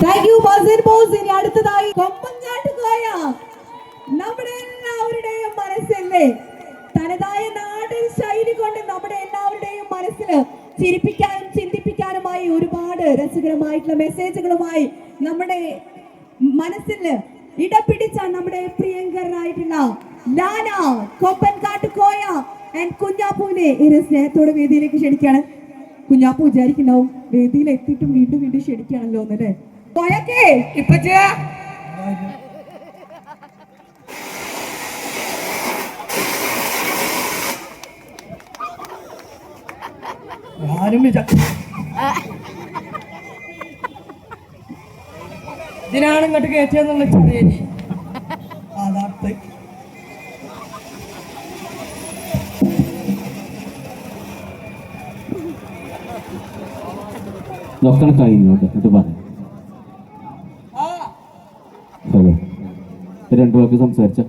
Thank you Besant boss. ഇനി അടുത്തതായി കൊമ്പങ്ങാട്ടുകോയ. നമ്മുടെ എല്ലാവരുടെയും മനസ്സിലെ തനതായ നാടൻ ശൈലി കൊണ്ട് നമ്മുടെ എല്ലാവരുടെയും മനസ്സില് ചിരിപ്പിക്കാനും ചിന്തിപ്പിക്കാനുമായി ഒരുപാട് രസകരമായിട്ടുള്ള മെസ്സേജുകളുമായി നമ്മുടെ മനസ്സിൽ ഇടപിടിച്ച നമ്മുടെ പ്രിയങ്കരനായിട്ടുള്ള ലാന കൊമ്പൻകാട്ടുകോയ ആൻഡ് കുഞ്ഞാപ്പൂവിനെ ഏറെ സ്നേഹത്തോടെ വേദിയിലേക്ക് ക്ഷണിക്കുകയാണ്. കുഞ്ഞാപ്പൂ വിചാരിക്കുന്നുണ്ടാവും വേദിയിൽ എത്തിയിട്ടും വീണ്ടും വീണ്ടും ക്ഷണിക്കുകയാണല്ലോ എന്നല്ലേ. കോയക്കേ ഇപ്പൊ ഇതിനാണ് ഇങ്ങോട്ട് കയറ്റിയെന്നുള്ള ചെറിയ അതാർത്ത് എന്നിട്ട് പറയാം. ഹലോ, രണ്ടു വാക്ക് സംസാരിച്ച.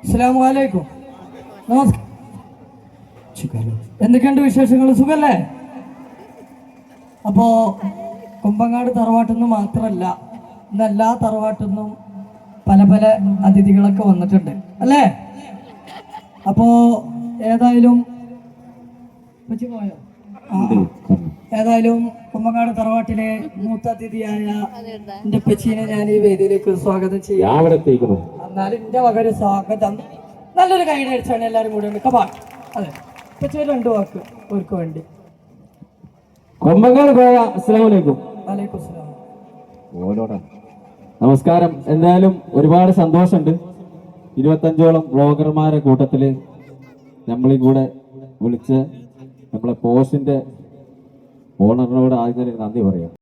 അസ്സലാമു അലൈക്കും. നമസ്കാരം. എന്തൊക്കെയുണ്ട് വിശേഷങ്ങൾ? സുഖല്ലേ? അപ്പോ കുമ്പങ്ങാട് തറവാട്ടിൽ നിന്ന് മാത്രമല്ല, ഇന്ന് എല്ലാ തറവാട്ടിൽ നിന്നും പല പല അതിഥികളൊക്കെ വന്നിട്ടുണ്ട് അല്ലേ? അപ്പോ ഏതായാലും കുമ്പങ്ങാട് തറവാട്ടിലെ മൂത്ത അതിഥിയായ എന്റെ പെച്ചിനെ ഞാൻ ഈ വേദിയിലേക്ക് സ്വാഗതം ചെയ്യാം. എന്നാലും എന്റെ വകര് സ്വാഗതം നല്ലൊരു കൈഡ് അടിച്ചാണ് എല്ലാരും കൂടെ ഉണ്ട്. കപാ അതെ, പെച്ചി രണ്ടു വാക്ക് അവർക്ക് വേണ്ടി. നമസ്കാരം. എന്തായാലും ഒരുപാട് സന്തോഷമുണ്ട്. 25ഓളം ബ്ലോഗർമാരെ കൂട്ടത്തില് നമ്മളീ കൂടെ വിളിച്ച് നമ്മളെ പോസ്റ്റിന്റെ ഓണറിനോട് ആദ്യം തന്നെ നന്ദി പറയാം.